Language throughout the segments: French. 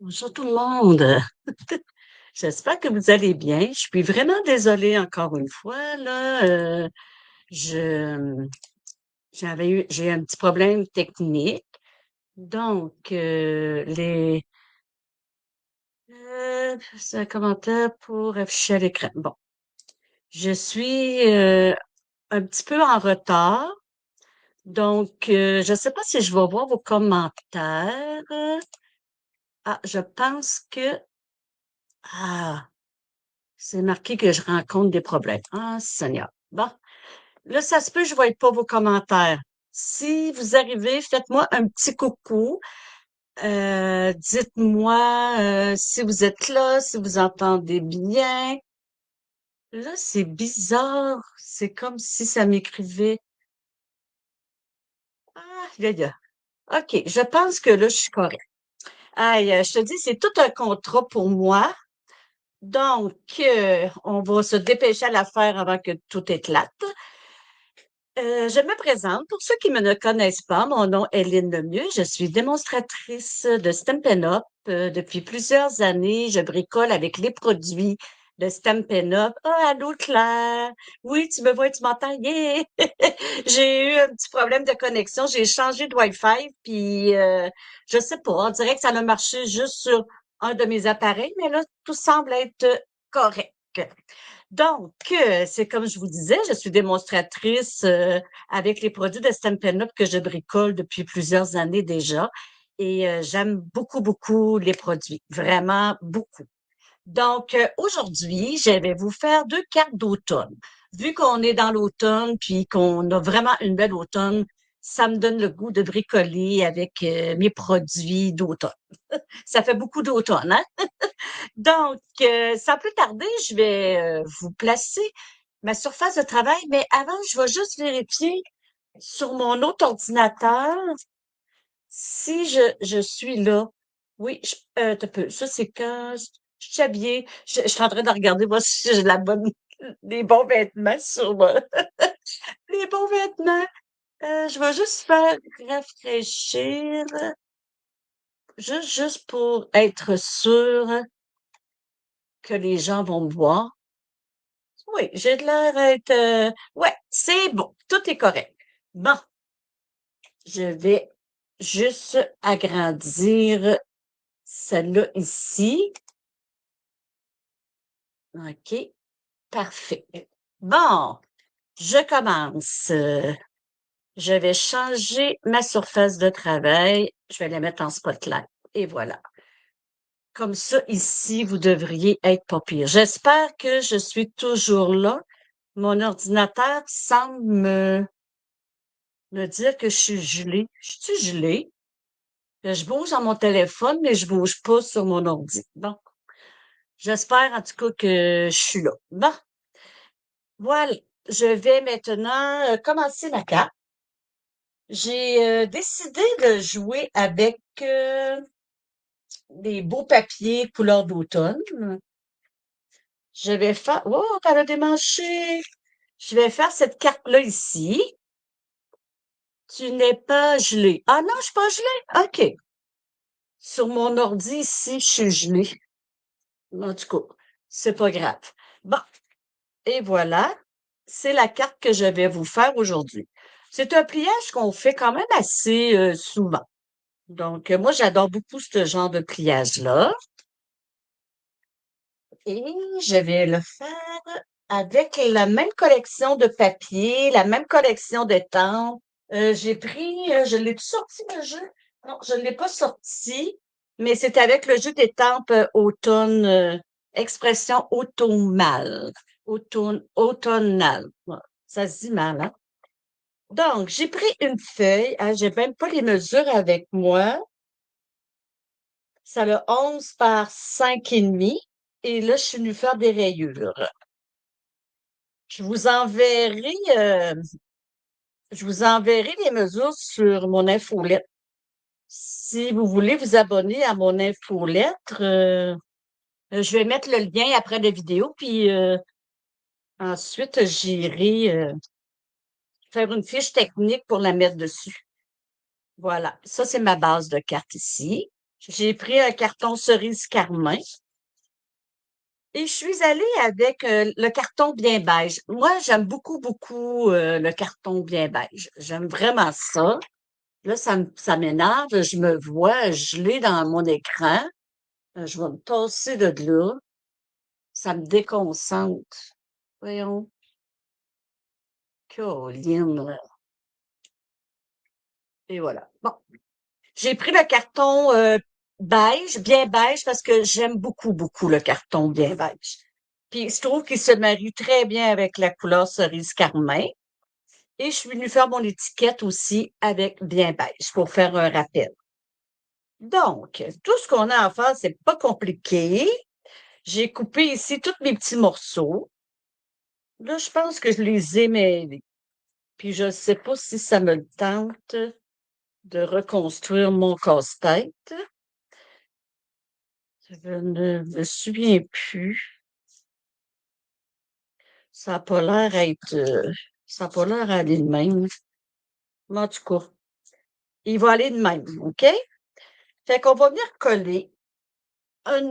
Bonjour tout le monde. J'espère que vous allez bien. Je suis vraiment désolée encore une fois, là. Je, j'ai un petit problème technique. Donc, c'est un commentaire pour afficher à l'écran. Bon, je suis un petit peu en retard. Donc, je ne sais pas si je vais voir vos commentaires. Ah, je pense que, ah, c'est marqué que je rencontre des problèmes. Ah, Seigneur. Bon, là, ça se peut, je ne voie pas vos commentaires. Si vous arrivez, faites-moi un petit coucou. Dites-moi si vous êtes là, si vous entendez bien. Là, c'est bizarre. C'est comme si ça m'écrivait. Ah, là. OK, je pense que là, je suis correcte. Aïe, je te dis, c'est tout un contrat pour moi. Donc, on va se dépêcher à la faire avant que tout éclate. Je me présente. Pour ceux qui me ne connaissent pas, mon nom est Lynn Lemieux. Je suis démonstratrice de Stampin' Up. Depuis plusieurs années, je bricole avec les produits de Stampin' Up. Ah, allô, Claire. Oui, tu me vois, tu m'entends? Yeah! J'ai eu un petit problème de connexion. J'ai changé de Wi-Fi, puis je sais pas, on dirait que ça a marché juste sur un de mes appareils, mais là, tout semble être correct. Donc, c'est comme je vous disais, je suis démonstratrice avec les produits de Stampin' Up que je bricole depuis plusieurs années déjà. Et j'aime beaucoup, beaucoup les produits, vraiment beaucoup. Donc, aujourd'hui, je vais vous faire deux cartes d'automne. Vu qu'on est dans l'automne, puis qu'on a vraiment une belle automne, ça me donne le goût de bricoler avec mes produits d'automne. Ça fait beaucoup d'automne, hein? Donc, sans plus tarder, je vais vous placer ma surface de travail, mais avant, je vais juste vérifier sur mon autre ordinateur si je suis là. Oui, t'as peu. Ça, c'est quand je suis habillée. Je suis en train de regarder voir si j'ai les bons vêtements sur moi. Les bons vêtements. Je vais juste faire rafraîchir, juste pour être sûre que les gens vont me voir. Oui, j'ai de l'air d'être... ouais, c'est bon. Tout est correct. Bon, je vais juste agrandir celle-là ici. OK, parfait. Bon, je commence. Je vais changer ma surface de travail. Je vais la mettre en spotlight. Et voilà. Comme ça, ici, vous devriez être pas pire. J'espère que je suis toujours là. Mon ordinateur semble me dire que je suis gelée. Je suis gelée. Je bouge dans mon téléphone, mais je bouge pas sur mon ordi. Bon, j'espère en tout cas que je suis là. Bon, voilà. Je vais maintenant commencer ma carte. J'ai décidé de jouer avec des beaux papiers couleur d'automne. Je vais faire... Oh, elle a démanché! Je vais faire cette carte-là ici. Tu n'es pas gelé. Ah non, je suis pas gelée. OK. Sur mon ordi ici, je suis gelée. En tout cas, c'est pas grave. Bon, et voilà, c'est la carte que je vais vous faire aujourd'hui. C'est un pliage qu'on fait quand même assez souvent. Donc, moi, j'adore beaucoup ce genre de pliage-là. Et je vais le faire avec la même collection de papier, la même collection d'étampes. J'ai pris, je l'ai-tu sorti le jeu? Non, je ne l'ai pas sorti, mais c'est avec le jeu d'étampes automne, expression automnale. Automnale. Ouais, ça se dit mal, hein? Donc, j'ai pris une feuille, hein, j'ai même pas les mesures avec moi. Ça a 11 par 5,5. Et là, je suis venue faire des rayures. Je vous enverrai, euh, je vous enverrai les mesures sur mon infolette. Si vous voulez vous abonner à mon infolettre, je vais mettre le lien après la vidéo, puis ensuite, j'irai faire une fiche technique pour la mettre dessus. Voilà, ça c'est ma base de carte ici. J'ai pris un carton cerise carmin et je suis allée avec le carton bien beige. Moi, j'aime beaucoup, beaucoup le carton bien beige. J'aime vraiment ça. Là, ça m'énerve. Je me vois gelée dans mon écran. Je vais me tasser de là. Ça me déconcentre. Voyons. Caroline, là. Et voilà. Bon. J'ai pris le carton beige, bien beige, parce que j'aime beaucoup, beaucoup le carton bien beige. Puis je trouve qu'il se marie très bien avec la couleur cerise carmin. Et je suis venue faire mon étiquette aussi avec bien beige pour faire un rappel. Donc, tout ce qu'on a à faire, c'est pas compliqué. J'ai coupé ici tous mes petits morceaux. Là, je pense que je les ai mêlés. Puis je ne sais pas si ça me tente de reconstruire mon casse-tête. Je ne me souviens plus. Ça n'a pas l'air être, ça n'a pas l'air aller de même. Mais en tout cas, il va aller de même, OK? Fait qu'on va venir coller un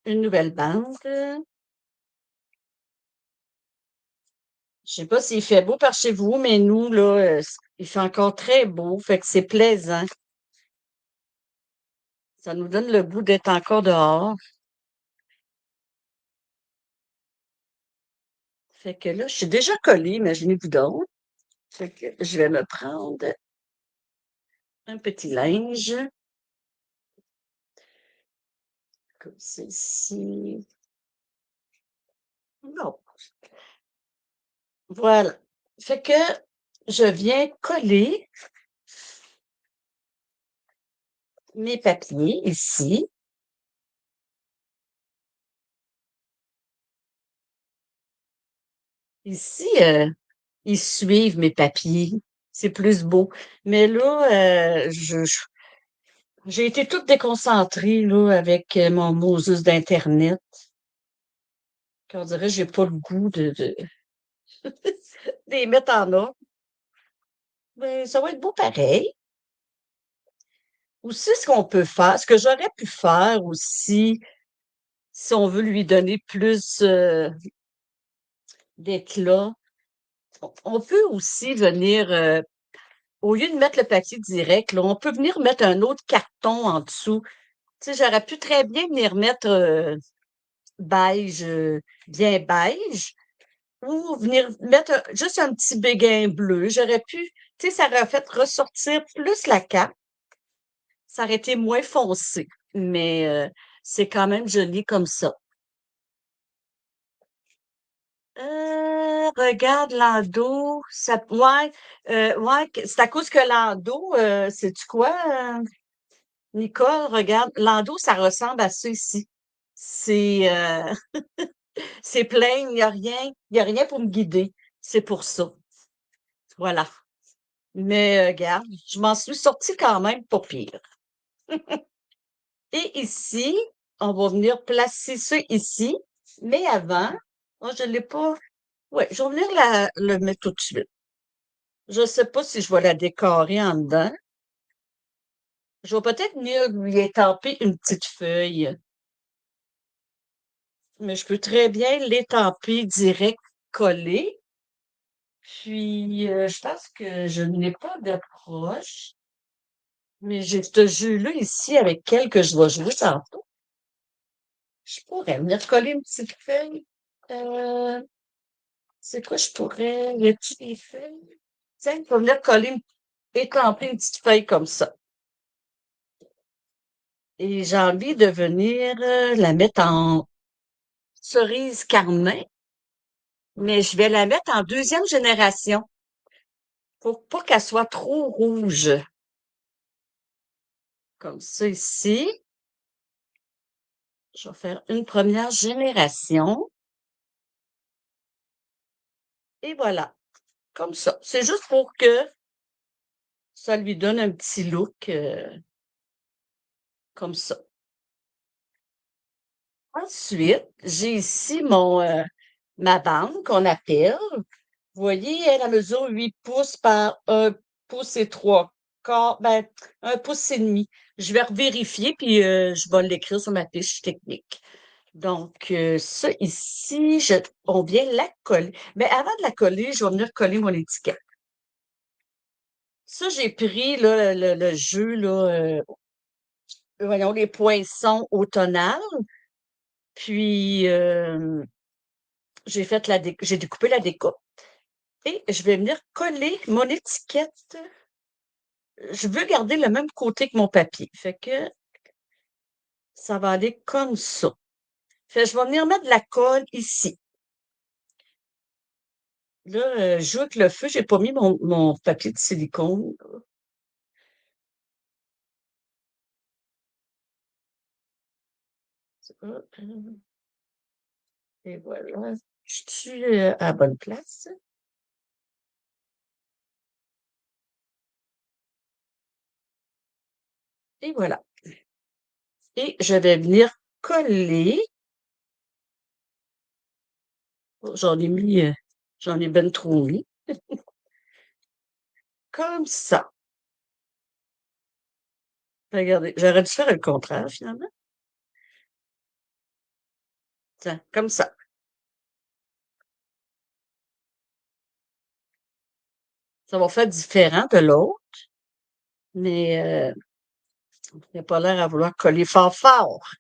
une nouvelle bande. Je sais pas s'il fait beau par chez vous, mais nous, là, il fait encore très beau, fait que c'est plaisant. Ça nous donne le goût d'être encore dehors. Fait que là, je suis déjà collée, imaginez-vous donc. Fait que je vais me prendre un petit linge, comme ceci. Non, voilà. Fait que je viens coller mes papiers ici. Ici, ils suivent mes papiers. C'est plus beau. Mais là, j'ai été toute déconcentrée là, avec mon Moses d'Internet. Qu'on dirait que j'ai pas le goût de les mettre en ordre. Mais ça va être beau pareil. Aussi, ce qu'on peut faire, ce que j'aurais pu faire aussi, si on veut lui donner plus d'éclat, on peut aussi venir, au lieu de mettre le papier direct, là, on peut venir mettre un autre carton en dessous. Tu sais, j'aurais pu très bien venir mettre beige, bien beige, ou venir mettre juste un petit béguin bleu. J'aurais pu, tu sais, ça aurait fait ressortir plus la carte. Ça aurait été moins foncé, mais c'est quand même joli comme ça. Regarde Lando, ouais, c'est à cause que Lando, sais-tu quoi, Nicole, regarde, Lando, ça ressemble à ça ici. C'est c'est plein, il y a rien pour me guider. C'est pour ça. Voilà. Mais regarde, je m'en suis sortie quand même pas pire. Et ici, on va venir placer ça ici, mais avant, moi je l'ai pas. Ouais, je vais venir le mettre tout de suite. Je sais pas si je vais la décorer en dedans. Je vais peut-être venir lui étamper une petite feuille, mais je peux très bien l'étamper direct collé. Puis, je pense que je n'ai pas d'approche, mais j'ai ce jeu-là ici avec quel que je vais jouer tantôt. Je pourrais venir coller une petite feuille. Euh, c'est quoi, je pourrais. Y a-tu des feuilles? Tiens, je vais venir étamper une petite feuille comme ça. Et j'ai envie de venir la mettre en cerise carmin, mais je vais la mettre en deuxième génération pour pas qu'elle soit trop rouge. Comme ça ici. Je vais faire une première génération. Et voilà. Comme ça. C'est juste pour que ça lui donne un petit look comme ça. Ensuite, j'ai ici ma bande qu'on appelle. Vous voyez, elle mesure 8 pouces par 1 pouce et 3 quarts, ben, 1 pouce et demi. Je vais revérifier, puis je vais l'écrire sur ma fiche technique. Donc, ça ici, on vient la coller. Mais avant de la coller, je vais venir coller mon étiquette. Ça, j'ai pris là, le jeu, là, voyons, les poinçons automnales. Puis, j'ai découpé la découpe et je vais venir coller mon étiquette. Je veux garder le même côté que mon papier. Fait que ça va aller comme ça. Fait que je vais venir mettre de la colle ici. Là, je joue avec le feu. J'ai pas mis mon papier de silicone. Et voilà. Je suis à la bonne place. Et voilà. Et je vais venir coller. Oh, j'en ai ben trop mis. Comme ça. Regardez, j'aurais dû faire le contraire finalement. Tiens, comme ça. Ça va faire différent de l'autre, mais il n'a pas l'air à vouloir coller fort fort.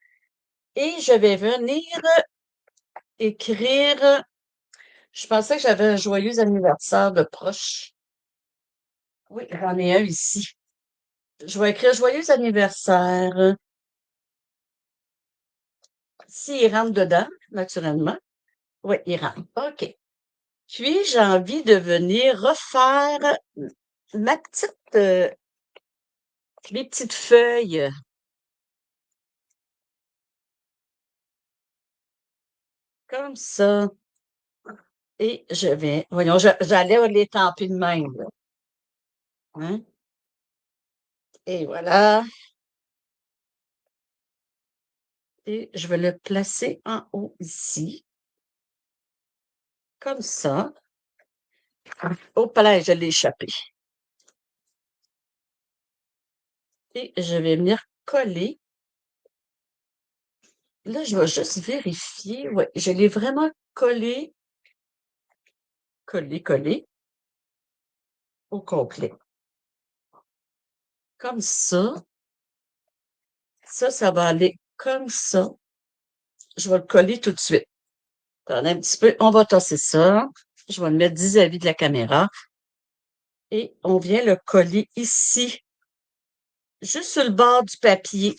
Et je vais venir écrire. Je pensais que j'avais un joyeux anniversaire de proche. Oui, j'en ai un ici. Je vais écrire joyeux anniversaire. S'il rentre dedans, naturellement. Oui, il rentre. OK. Puis, j'ai envie de venir refaire ma petite, mes petites feuilles, comme ça. Et voyons, j'allais les tamper de même, là. Hein? Et voilà. Et je vais le placer en haut ici, comme ça. Au palais, je l'ai échappé. Et je vais venir coller. Là, je vais juste vérifier. Oui, je l'ai vraiment collé, collé au complet. Comme ça. Ça va aller comme ça. Je vais le coller tout de suite. Attendez un petit peu. On va tasser ça. Je vais le mettre vis-à-vis de la caméra. Et on vient le coller ici, juste sur le bord du papier.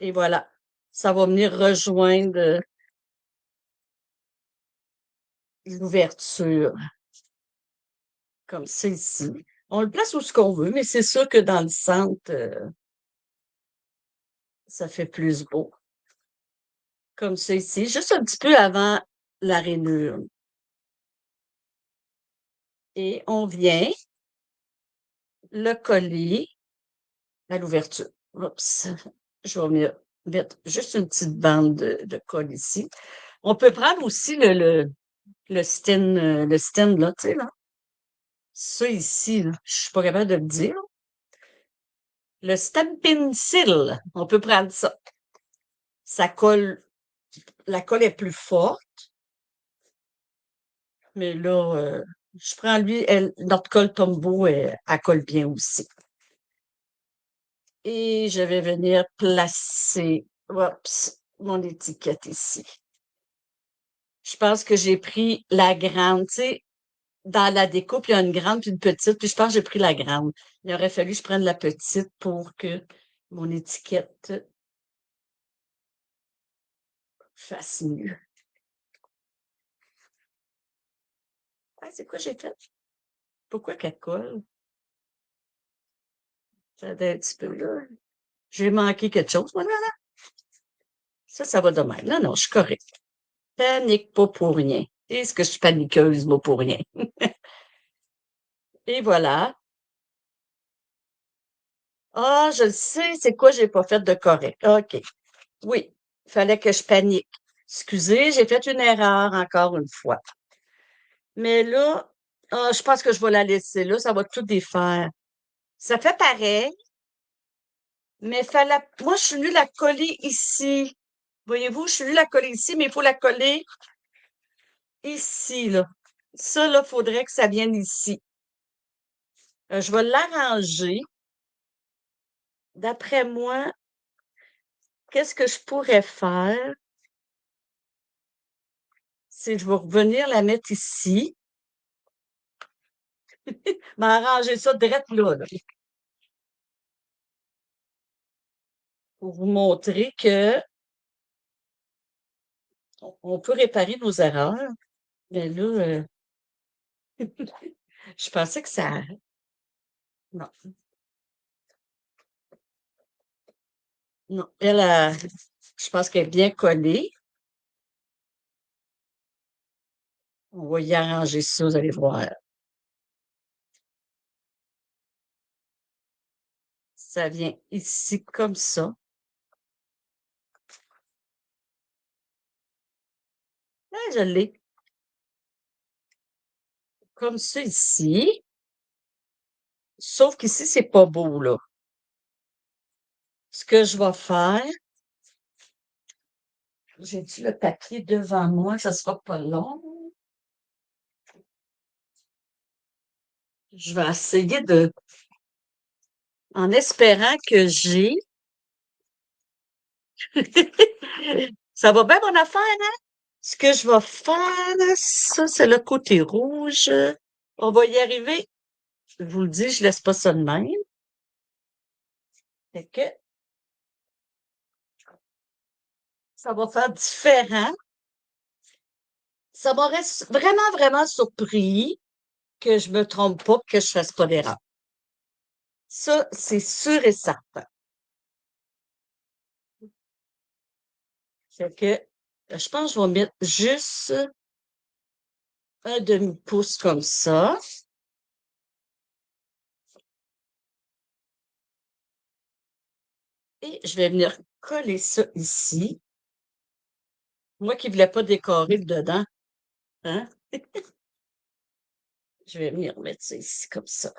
Et voilà. Ça va venir rejoindre l'ouverture. Comme ça ici. On le place où ce qu'on veut, mais c'est sûr que dans le centre, ça fait plus beau. Comme ça ici, juste un petit peu avant la rainure. Et on vient le coller à l'ouverture. Oups. Je vais venir mettre juste une petite bande de colle ici. On peut prendre aussi le stand, là, tu sais, là. Ça ici, là, je suis pas capable de le dire. Le Stampin' Seal, on peut prendre ça. Ça colle, la colle est plus forte, mais là, je prends lui, notre colle Tombow, elle colle bien aussi. Et je vais venir placer, oups, mon étiquette ici. Je pense que j'ai pris la grande, tu sais, dans la découpe, il y a une grande puis une petite, puis je pense que j'ai pris la grande. Il aurait fallu que je prenne la petite pour que mon étiquette fasse mieux. Ah, c'est quoi j'ai fait? Pourquoi qu'elle colle? Ça doit être un petit peu là. J'ai manqué quelque chose, voilà. Ça va de même. Non, non, je suis correcte. Panique pas pour rien. Est-ce que je suis paniqueuse, moi, pour rien? Et voilà. Ah, je le sais, c'est quoi j'ai pas fait de correct. OK. Oui, il fallait que je panique. Excusez, j'ai fait une erreur encore une fois. Mais là, je pense que je vais la laisser là, ça va tout défaire. Ça fait pareil, mais moi, je suis venue la coller ici. Voyez-vous, je suis venue la coller ici, mais il faut la coller ici, là. Ça, là, faudrait que ça vienne ici. Je vais l'arranger. D'après moi, qu'est-ce que je pourrais faire? C'est je vais revenir la mettre ici. M'arranger ça direct là, pour vous montrer que on peut réparer nos erreurs. Mais là, je pensais que ça. Non, non. Je pense qu'elle est bien collée. On va y arranger ça, vous allez voir. Ça vient ici comme ça. Ah, je l'ai. Comme ça ici. Sauf qu'ici, c'est pas beau, là. Ce que je vais faire, j'ai-tu le papier devant moi? Ça sera pas long. Je vais essayer en espérant que j'ai. Ça va bien, mon affaire, hein? Ce que je vais faire, ça, c'est le côté rouge. On va y arriver. Je vous le dis, je laisse pas ça de même. Fait que ça va faire différent. Ça m'aurait vraiment, vraiment surpris que je me trompe pas, que je fasse pas d'erreur. Ça, c'est sûr et certain. Fait que je pense que je vais mettre juste un demi-pouce comme ça. Et je vais venir coller ça ici. Moi qui ne voulais pas décorer le dedans, hein? Je vais venir mettre ça ici comme ça.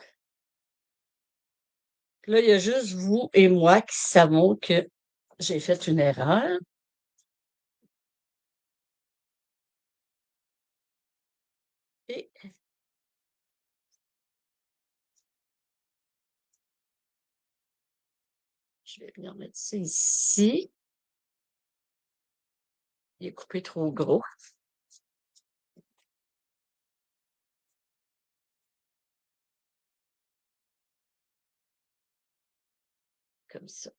Là, il y a juste vous et moi qui savons que j'ai fait une erreur. Et je vais venir mettre ça ici. Il est coupé trop gros. Comme ça.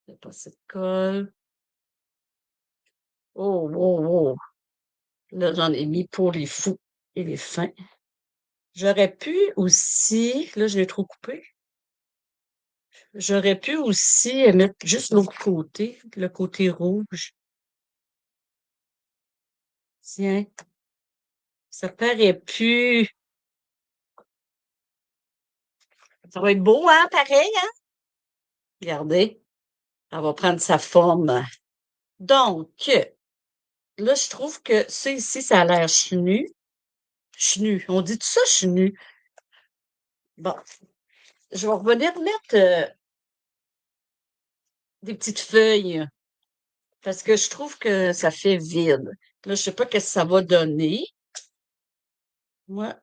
Je vais passer de colle. Oh, oh, oh. Là, j'en ai mis pour les fous et les fins. J'aurais pu aussi, là, je l'ai trop coupé. J'aurais pu aussi mettre juste l'autre côté, le côté rouge. Tiens, ça paraît plus. Ça va être beau, hein, pareil, hein? Regardez, ça va prendre sa forme. Donc, là, je trouve que ça ici, ça a l'air chenu. Chenu. On dit tout ça, chenu. Bon, je vais revenir mettre des petites feuilles parce que je trouve que ça fait vide. Là, je sais pas qu'est-ce que ça va donner. Moi,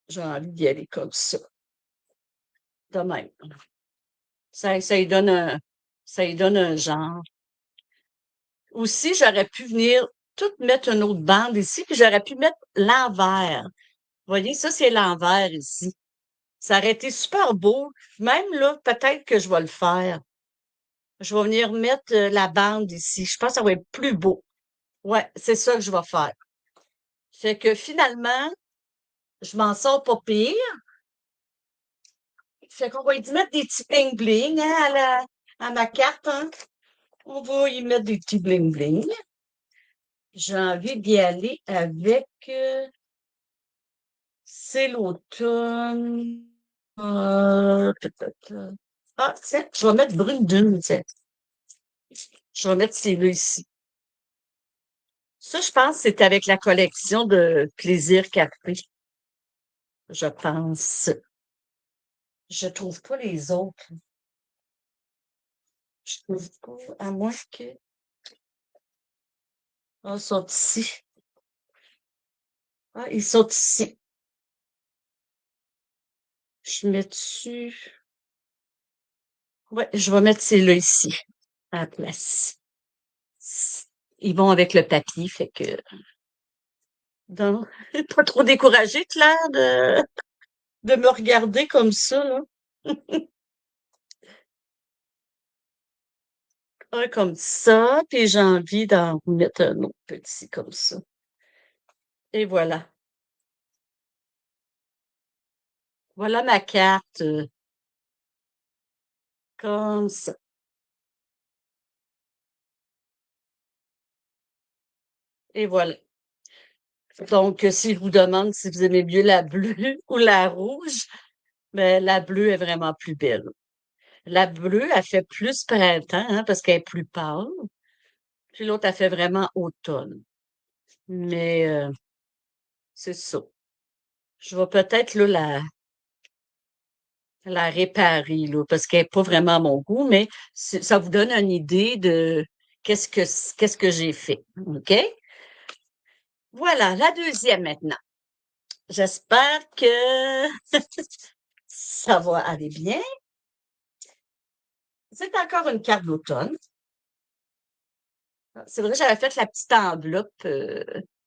j'ai envie d'y aller comme ça. De même. Ça lui donne un genre. Aussi, j'aurais pu venir tout mettre une autre bande ici, puis j'aurais pu mettre l'envers. Vous voyez, ça, c'est l'envers ici. Ça aurait été super beau. Même là, peut-être que je vais le faire. Je vais venir mettre la bande ici. Je pense que ça va être plus beau. Ouais, c'est ça que je vais faire. Fait que finalement, je m'en sors pas pire. Fait qu'on va y mettre des petits bling-bling hein, à ma carte. Hein. On va y mettre des petits bling-bling. J'ai envie d'y aller avec c'est l'automne. Ah, tiens, je vais mettre brune dune, tiens. Je vais mettre ces deux ici. Ça, je pense que c'est avec la collection de Plaisir Café. je pense. Je trouve pas les autres. Je trouve pas, à moins que... Ah, ils sont ici. Ah, ils sont ici. Je mets dessus. Ouais, je vais mettre ces-là ici, à la place. Ils vont avec le papier, fait que... Non, pas trop découragée, Claire, de me regarder comme ça, là. Un comme ça, puis j'ai envie d'en mettre un autre petit comme ça. Et voilà. Voilà ma carte, comme ça. Et voilà. Donc, si je vous demande si vous aimez mieux la bleue ou la rouge, ben, la bleue est vraiment plus belle. La bleue, elle fait plus printemps, hein, parce qu'elle est plus pâle. Puis l'autre, elle fait vraiment automne. Mais c'est ça. Je vais peut-être là, la réparer, là, parce qu'elle n'est pas vraiment à mon goût, mais ça vous donne une idée de qu'est-ce que j'ai fait. OK? Voilà, la deuxième maintenant. J'espère que ça va aller bien. C'est encore une carte d'automne. C'est vrai, j'avais fait la petite enveloppe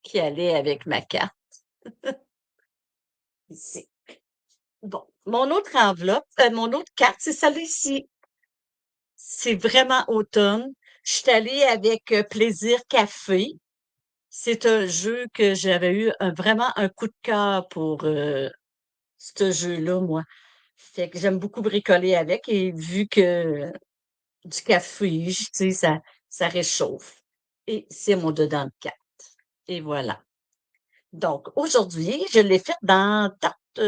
qui allait avec ma carte ici. Bon, mon autre enveloppe, mon autre carte, c'est celle-ci. C'est vraiment automne. Je suis allée avec Plaisir Café. C'est un jeu que j'avais eu vraiment un coup de cœur pour ce jeu-là, moi. Fait que j'aime beaucoup bricoler avec et vu que du café, tu sais, ça réchauffe. Et c'est mon dedans de carte. Et voilà. Donc, aujourd'hui, je l'ai fait dans tarte,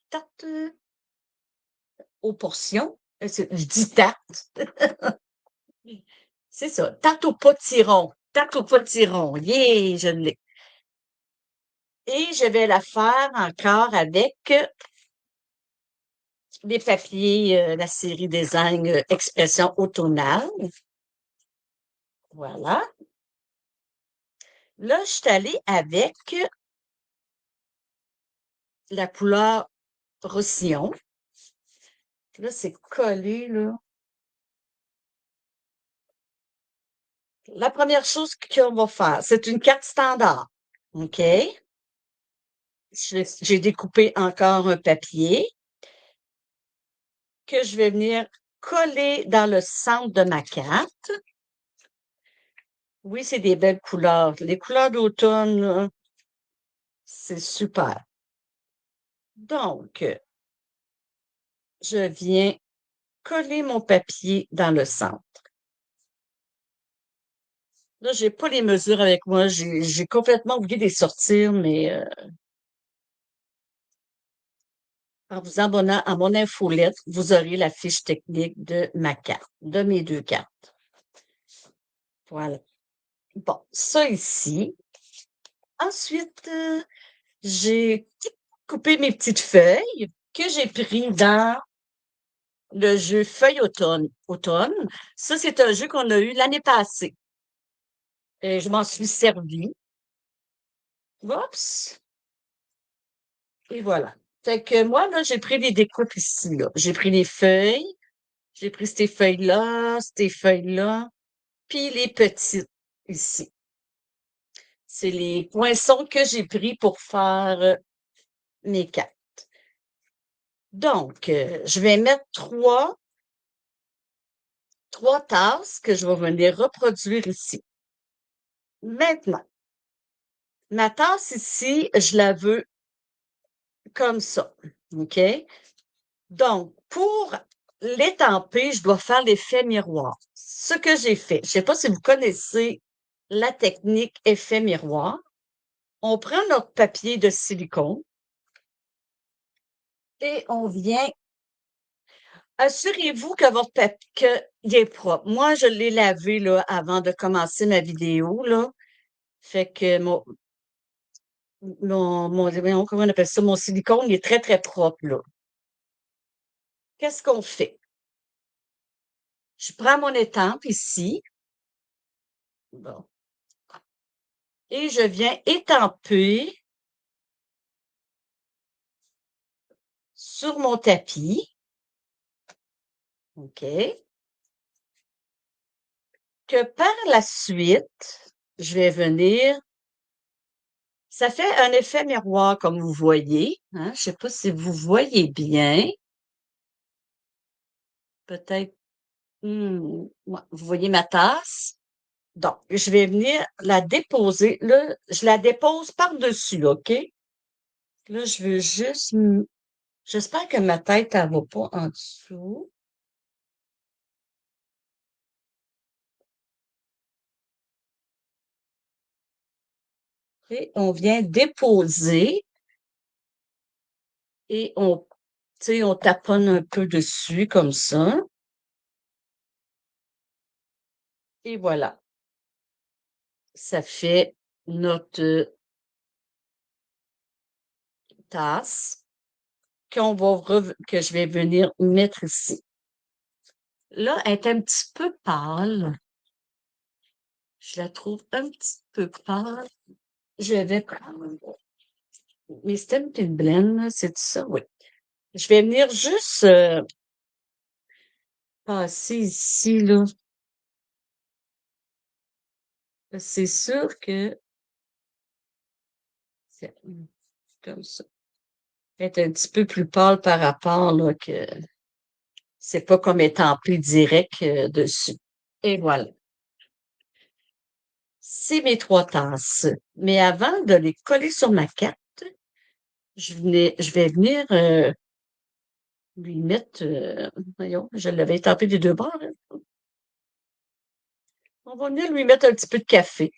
tarte aux portions. Je dis tarte. C'est ça. Tarte au potiron. Tarte au potiron. Yeah, je l'ai. Et je vais la faire encore avec les papiers, la série Design Expression automnale. Voilà. Là, je suis allée avec la couleur Roussillon. Là, c'est collé, là. La première chose qu'on va faire, c'est une carte standard. OK? J'ai découpé encore un papier que je vais venir coller dans le centre de ma carte. Oui, c'est des belles couleurs. Les couleurs d'automne, là, c'est super. Donc, je viens coller mon papier dans le centre. Là, j'ai pas les mesures avec moi. J'ai complètement oublié de les sortir, mais en vous abonnant à mon infolette, vous aurez la fiche technique de ma carte, de mes deux cartes. Voilà. Bon, ça ici. Ensuite, j'ai coupé mes petites feuilles que j'ai pris dans le jeu Feuille automne. Ça, c'est un jeu qu'on a eu l'année passée. Et je m'en suis servi. Oups! Et voilà. Fait que moi, là, j'ai pris les découpes ici, là. J'ai pris les feuilles. J'ai pris ces feuilles-là, puis les petites ici. C'est les poinçons que j'ai pris pour faire mes cartes. Donc, je vais mettre trois tasses que je vais venir reproduire ici. Maintenant, ma tasse ici, je la veux comme ça. OK? Donc, pour l'étamper, je dois faire l'effet miroir. Ce que j'ai fait, je ne sais pas si vous connaissez la technique effet miroir. On prend notre papier de silicone et on vient. Assurez-vous que votre papier est propre. Moi, je l'ai lavé là, avant de commencer ma vidéo. Là. Fait que voyons, comment on appelle ça? Mon silicone, il est très, très propre, là. Qu'est-ce qu'on fait? Je prends mon étampe ici. Bon. Et je viens étamper sur mon tapis. OK. Que par la suite, je vais venir. Ça fait un effet miroir, comme vous voyez. Hein? Je sais pas si vous voyez bien. Peut-être. Ouais, vous voyez ma tasse? Donc, je vais venir la déposer. Là, je la dépose par-dessus, OK? Là, je veux juste. J'espère que ma tête, elle va pas en dessous. Et on vient déposer et tu sais, on taponne un peu dessus comme ça. Et voilà. Ça fait notre tasse que je vais venir mettre ici. Là, elle est un petit peu pâle. Je la trouve un petit peu pâle. Je vais prendre mes Stampin' Blend, là, c'est ça? Oui. Je vais venir juste passer ici, là. C'est sûr que c'est comme ça. Elle est un petit peu plus pâle par rapport, là, que c'est pas comme étampé direct dessus. Et voilà. C'est mes trois tasses. Mais avant de les coller sur ma carte, je vais venir lui mettre, voyons, je l'avais étampé des deux bords, hein. On va venir lui mettre un petit peu de café.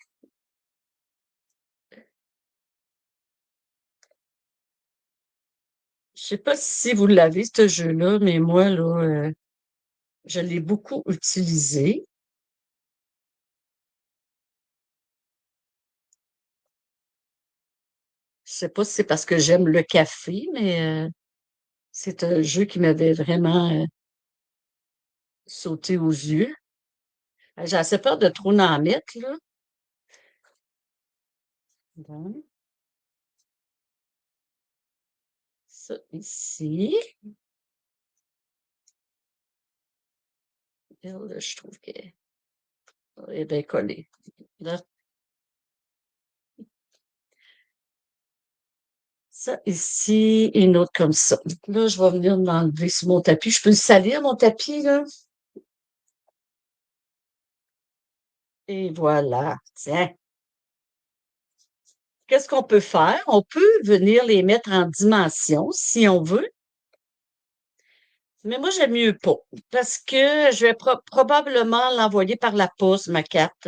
Je sais pas si vous l'avez, ce jeu-là, mais moi, là, je l'ai beaucoup utilisé. Je sais pas si c'est parce que j'aime le café, mais c'est un jeu qui m'avait vraiment sauté aux yeux. J'ai assez peur de trop en mettre, là. Bon, ça ici. Elle, je trouve qu'elle est bien collée. Là, ça ici, et une autre comme ça. Là, je vais venir m'enlever sur mon tapis. Je peux le salir, mon tapis, là? Et voilà. Tiens. Qu'est-ce qu'on peut faire? On peut venir les mettre en dimension si on veut, mais moi, j'aime mieux pas parce que je vais probablement l'envoyer par la poste, ma carte.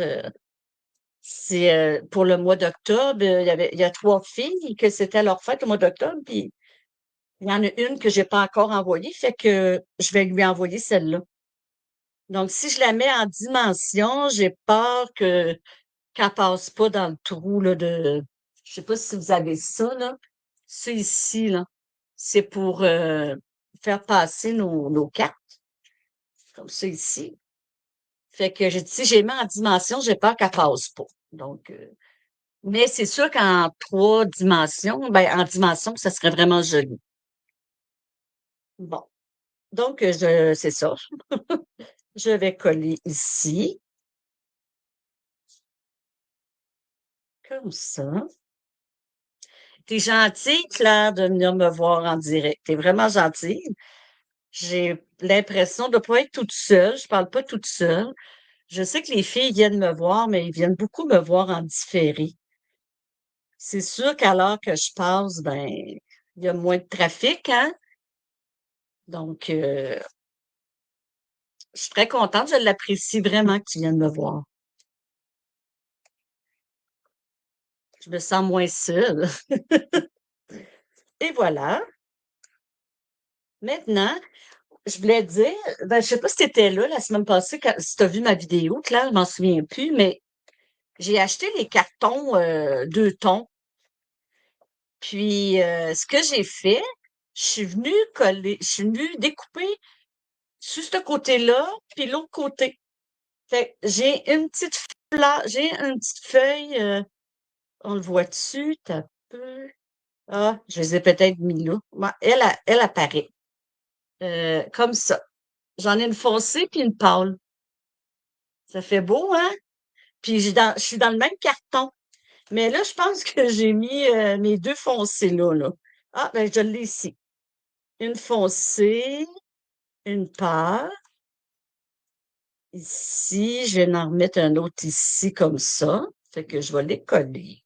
C'est pour le mois d'octobre. Il y a trois filles que c'était leur fête au mois d'octobre, puis il y en a une que j'ai pas encore envoyée, fait que je vais lui envoyer celle-là. Donc, si je la mets en dimension, j'ai peur qu'elle passe pas dans le trou là, je sais pas si vous avez ça, là. Ça ici, là. C'est pour faire passer nos cartes, comme ça ici. Fait que si j'ai mis en dimension, j'ai peur qu'elle passe pas. Donc, mais c'est sûr qu'en trois dimensions, ben, en dimension, ça serait vraiment joli. Bon. Donc, c'est ça. Je vais coller ici, comme ça. T'es gentille, Claire, de venir me voir en direct. T'es vraiment gentille. J'ai l'impression de ne pas être toute seule. Je parle pas toute seule. Je sais que les filles viennent me voir, mais ils viennent beaucoup me voir en différé. C'est sûr qu'à l'heure que je passe, ben, il y a moins de trafic, hein? Donc, je suis très contente. Je l'apprécie vraiment que tu viennes me voir. Je me sens moins seule. Et voilà. Maintenant, je voulais dire, ben, je sais pas si tu étais là la semaine passée, si tu as vu ma vidéo, Claire, je m'en souviens plus, mais j'ai acheté les cartons 2 tons. Puis, ce que j'ai fait, je suis venue découper sur ce côté-là, puis l'autre côté. Fait que j'ai une petite feuille, on le voit dessus, t'as peu. Ah, je les ai peut-être mis là. Ouais, elle apparaît. Comme ça. J'en ai une foncée puis une pâle. Ça fait beau, hein? Puis je suis dans le même carton. Mais là, je pense que j'ai mis mes deux foncées là, là. Ah, ben je l'ai ici. Une foncée, une pâle. Ici, je vais en remettre un autre ici comme ça. Fait que je vais les coller.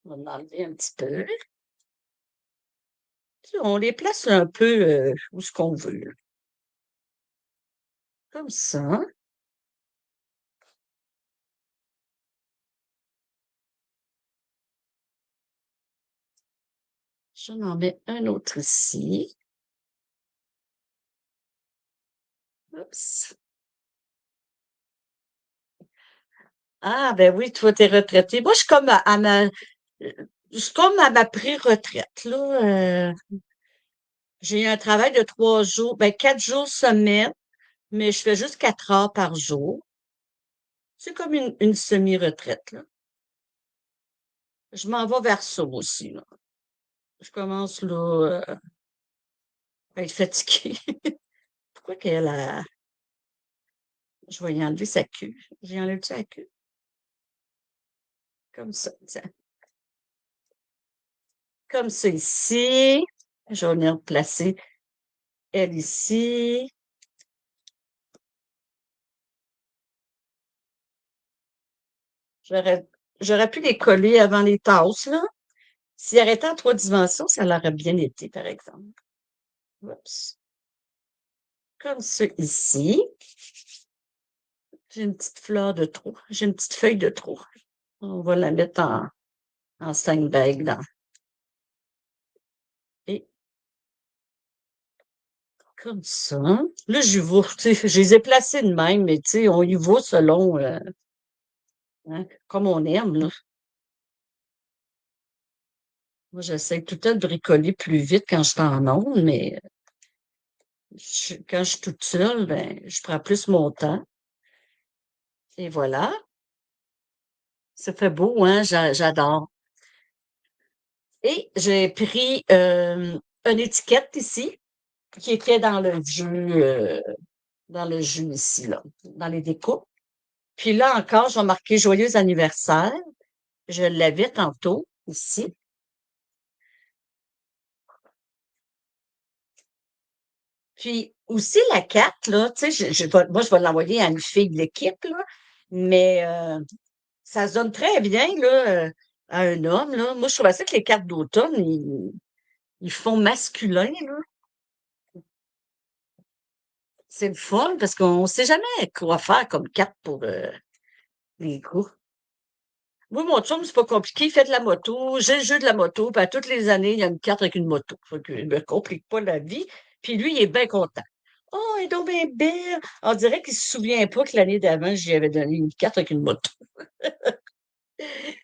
On va en enlever un petit peu. Puis on les place un peu où ce qu'on veut, là. Comme ça. Je vais en mets un autre ici. Oups. Ah, ben oui, toi, t'es retraité. Moi, je suis comme à ma pré-retraite, là. J'ai un travail de 3 jours, ben 4 jours semaine, mais je fais juste 4 heures par jour. C'est comme une semi-retraite, là. Je m'en vais vers ça aussi, là. Je commence, là, à être fatiguée. Pourquoi qu'elle a... Je vais y enlever sa queue. J'ai enlevé sa queue. Comme ça, tiens. Comme ça ici. Je vais venir placer elle ici. J'aurais, j'aurais pu les coller avant les tasses, là. S'il arrêtait en 3 dimensions, ça l'aurait bien été, par exemple. Oups. Comme ça ici. J'ai une petite fleur de trop. J'ai une petite feuille de trop. On va la mettre en 5 bagues là. Et comme ça. Là, je vais, tu sais, je les ai placés de même, mais tu sais, on y va selon, hein, comme on aime, là. Moi, j'essaie tout le temps de bricoler plus vite quand je suis en onde, mais quand je suis toute seule, ben, je prends plus mon temps. Et voilà. Ça fait beau, hein? J'adore. Et j'ai pris une étiquette ici qui était dans le jus ici, là, dans les découpes. Puis là encore, je vais marquer joyeux anniversaire. Je l'avais tantôt ici. Puis aussi la carte, là, tu sais, moi, je vais l'envoyer à une fille de l'équipe, là, mais ça se donne très bien, là, à un homme, là. Moi, je trouve ça que les cartes d'automne, ils font masculin, là. C'est le fun parce qu'on ne sait jamais quoi faire comme carte pour les coups. Moi, mon chum, c'est pas compliqué. Il fait de la moto. J'ai le jeu de la moto. Puis à toutes les années, il y a une carte avec une moto. Fait que je me complique pas la vie. Puis lui, il est bien content. Oh, elle est donc bien belle. On dirait qu'il se souvient pas que l'année d'avant, j'y avais donné une carte avec une moto.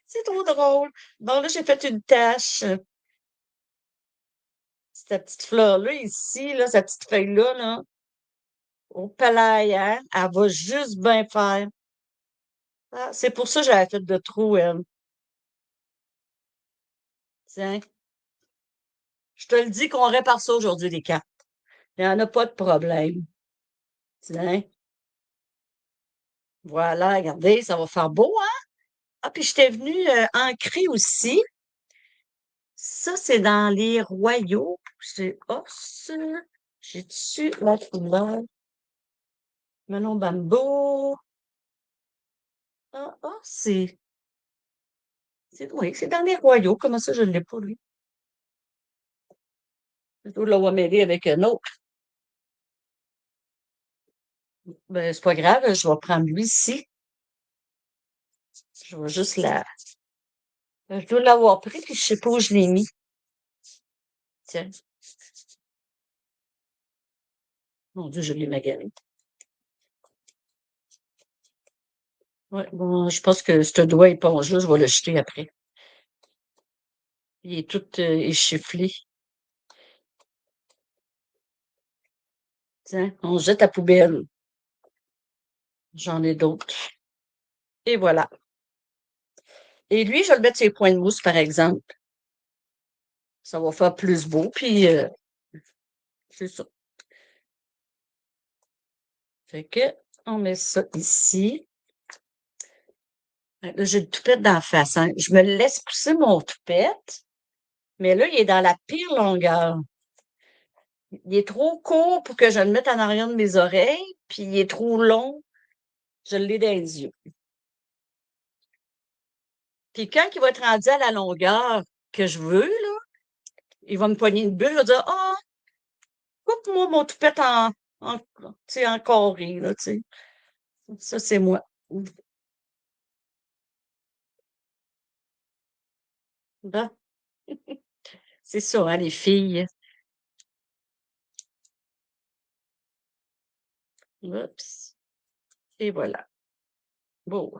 C'est trop drôle. Bon, là, j'ai fait une tache. Cette petite fleur-là, ici, là, cette petite feuille-là, là, au palais, hein, elle va juste bien faire. Ah, c'est pour ça que j'avais fait de trop, elle. Tiens, je te le dis qu'on répare ça aujourd'hui, les cartes. Il n'y en a pas de problème. Tiens, voilà, regardez, ça va faire beau, hein? Ah, puis je t'ai venu ancrer aussi. Ça, c'est dans les royaux. C'est os. J'ai dessus la couleur. Melon bambou. Ah, ah, oui, c'est dans les royaux. Comment ça, je ne l'ai pas, lui? Je dois l'avoir mêlé avec un autre. Ben, c'est pas grave, je vais prendre lui ici. Je vais juste la. Je dois l'avoir pris, puis je sais pas où je l'ai mis. Tiens. Mon Dieu, je l'ai magané. Ouais, bon, je pense que ce doigt épongeux, je vais le jeter après. Il est tout échiflé. Tiens, on jette à poubelle. J'en ai d'autres. Et voilà. Et lui, je vais le mettre sur les points de mousse, par exemple. Ça va faire plus beau, puis c'est ça. Fait que, on met ça ici. Là, j'ai le toupette d'en face, hein. Je me laisse pousser mon toupette, mais là, il est dans la pire longueur. Il est trop court pour que je le mette en arrière de mes oreilles, puis il est trop long, je l'ai dans les yeux. Puis quand il va être rendu à la longueur que je veux, là, il va me poigner une bulle, il va dire ah, coupe-moi mon toupette en, tu sais, en carré, là, tu sais. Ça, c'est moi. Bon, c'est ça, hein, les filles. Oups. Et voilà. Bon.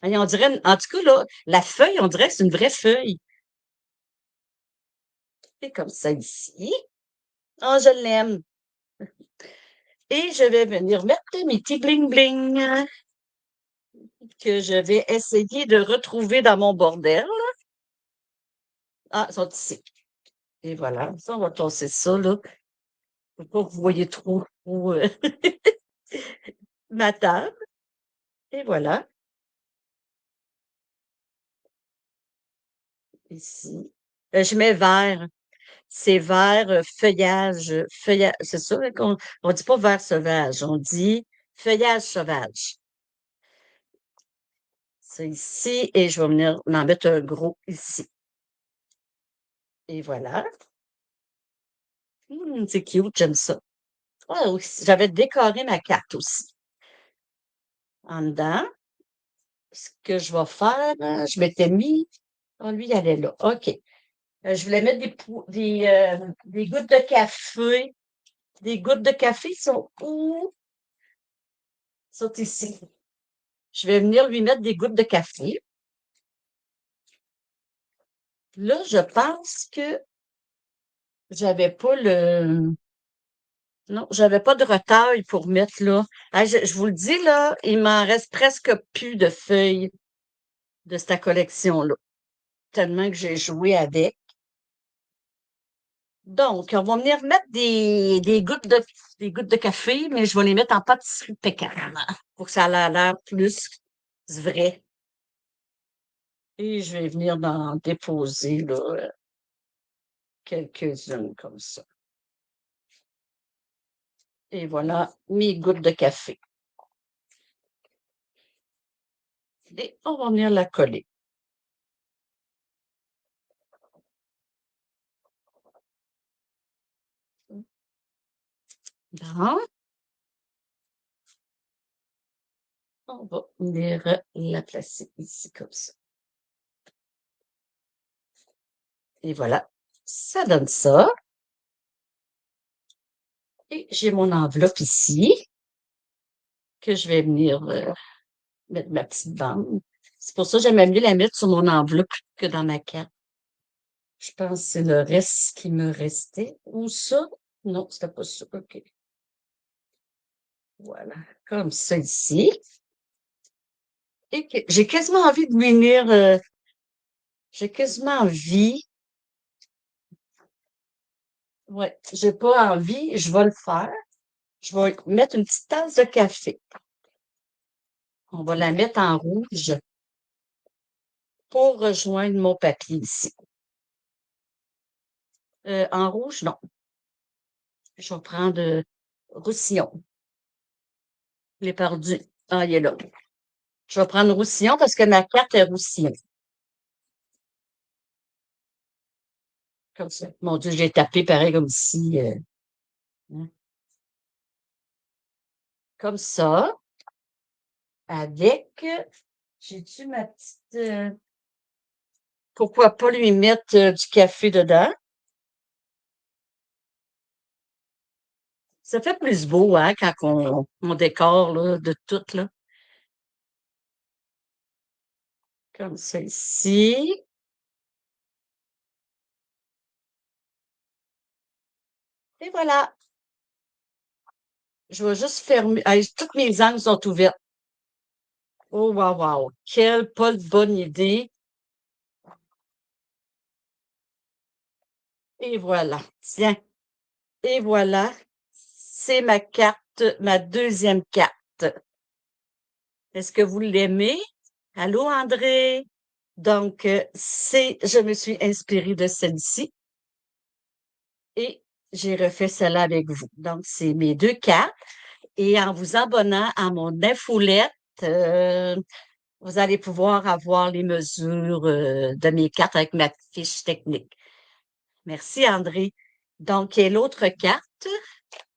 Allez, on dirait, en tout cas, là, la feuille, on dirait que c'est une vraie feuille. C'est comme ça ici. Oh, je l'aime. Et je vais venir mettre mes petits bling-bling que je vais essayer de retrouver dans mon bordel. Ah, ils sont ici. Et voilà. Ça, on va tasser ça, là. Faut pas que vous voyez trop ma table. Et voilà. Ici. Je mets vert. C'est vert feuillage. C'est ça hein, qu'on on dit pas vert sauvage, on dit feuillage sauvage. C'est ici et je vais venir m'en mettre un gros ici. Et voilà. C'est cute, j'aime ça. Ah oui, j'avais décoré ma carte aussi. En dedans, ce que je vais faire, je m'étais mis. Oh, lui, il allait là. OK. Je voulais mettre des gouttes de café. Des gouttes de café sont où? Sont ici. Je vais venir lui mettre des gouttes de café. Là, je pense que j'avais pas le. Non, j'avais pas de retail pour mettre là. Ah, je vous le dis, là, il m'en reste presque plus de feuilles de cette collection-là. Tellement que j'ai joué avec. Donc, on va venir mettre des gouttes de café, mais je vais les mettre en pâtisserie pécan pour que ça ait l'air plus vrai. Et je vais venir en déposer là, quelques-unes comme ça. Et voilà mes gouttes de café. Et on va venir la coller. Bon, on va venir la placer ici comme ça. Et voilà, ça donne ça. Et j'ai mon enveloppe ici que je vais venir mettre ma petite bande. C'est pour ça que j'aimais mieux la mettre sur mon enveloppe que dans ma carte. Je pense que c'est le reste qui me restait. Ou ça? Non, c'était pas ça. OK. Voilà, comme ça ici. Et j'ai quasiment envie de venir, j'ai quasiment envie, ouais, j'ai pas envie, je vais le faire. Je vais mettre une petite tasse de café. On va la mettre en rouge pour rejoindre mon papier ici. En rouge, non. Je vais prendre Roussillon. Il est perdu. Ah, il est là. Je vais prendre Roussillon parce que ma carte est Roussillon. Comme ça. Mon Dieu, j'ai tapé pareil comme si. Hein. Comme ça. Avec. J'ai-tu ma petite. Pourquoi pas lui mettre du café dedans? Ça fait plus beau, hein, quand on décore là, de tout, là. comme ça ici. Et voilà. Je vais juste fermer. Hey, toutes mes angles sont ouvertes. Oh, wow, wow. Quelle pas de bonne idée. Et voilà. Tiens. Et voilà. C'est ma carte, ma deuxième carte. Est-ce que vous l'aimez? Allô, André? Donc, je me suis inspirée de celle-ci et j'ai refait celle-là avec vous. Donc, c'est mes deux cartes. Et en vous abonnant à mon infolette, euh, vous allez pouvoir avoir les mesures de mes cartes avec ma fiche technique. Merci, André. Donc, il y a l'autre carte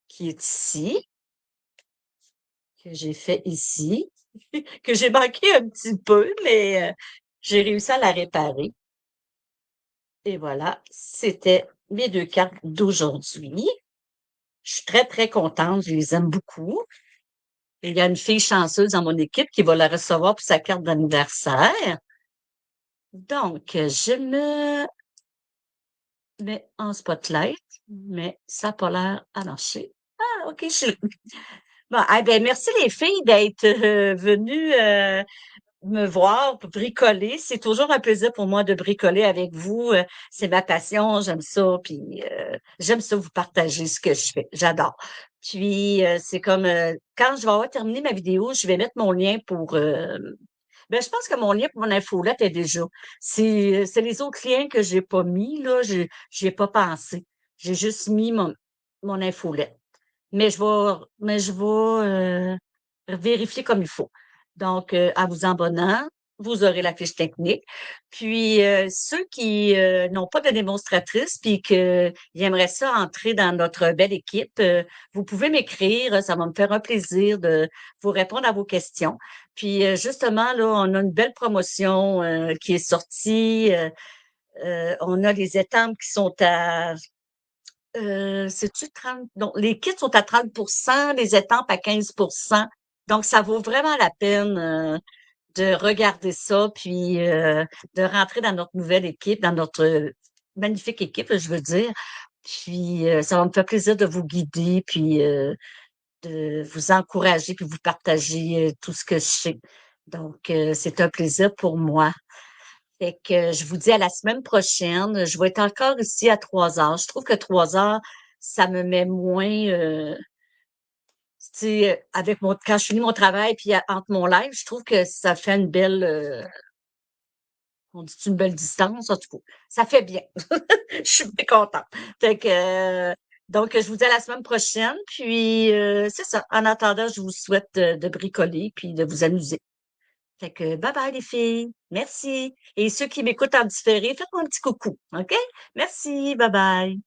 qui est ici, que j'ai fait ici, que j'ai manqué un petit peu, mais j'ai réussi à la réparer. Et voilà, c'était mes deux cartes d'aujourd'hui. Je suis très, très contente. Je les aime beaucoup. Et il y a une fille chanceuse dans mon équipe qui va la recevoir pour sa carte d'anniversaire. Donc, je me mets en spotlight, mais ça n'a pas l'air à marcher. Ah, OK, je suis... Bon, eh ben, merci les filles d'être venues me voir pour bricoler. C'est toujours un plaisir pour moi de bricoler avec vous. C'est ma passion, j'aime ça. Puis j'aime ça vous partager ce que je fais. J'adore. Puis c'est comme quand je vais avoir terminé ma vidéo, je vais mettre mon lien pour ben, je pense que mon lien pour mon infolette est déjà. C'est les autres liens que j'ai pas mis, là. J'y ai pas pensé. J'ai juste mis mon infolette. Mais je vais vérifier comme il faut. Donc, en vous abonnant, vous aurez la fiche technique. Puis, ceux qui n'ont pas de démonstratrice puis qu'ils aimeraient ça entrer dans notre belle équipe, vous pouvez m'écrire. Ça va me faire un plaisir de vous répondre à vos questions. Puis, justement, là, on a une belle promotion qui est sortie. On a les étampes qui sont à c'est-tu 30? Donc, les kits sont à 30%, les étampes à 15%. Donc, ça vaut vraiment la peine de regarder ça, puis de rentrer dans notre nouvelle équipe, dans notre magnifique équipe, je veux dire. Puis, ça va me faire plaisir de vous guider, puis de vous encourager, puis vous partager tout ce que je sais. Donc, c'est un plaisir pour moi. Fait que je vous dis à la semaine prochaine. Je vais être encore ici à 3 heures. Je trouve que 3 heures, ça me met moins, tu sais, avec quand je finis mon travail puis entre mon live, je trouve que ça fait une belle, on dit une belle distance, en tout cas. Ça fait bien. Je suis bien contente. Fait que, donc, je vous dis à la semaine prochaine. Puis, c'est ça. En attendant, je vous souhaite de bricoler puis de vous amuser. Fait que bye bye les filles. Merci. Et ceux qui m'écoutent en différé, faites-moi un petit coucou. OK? Merci. Bye bye.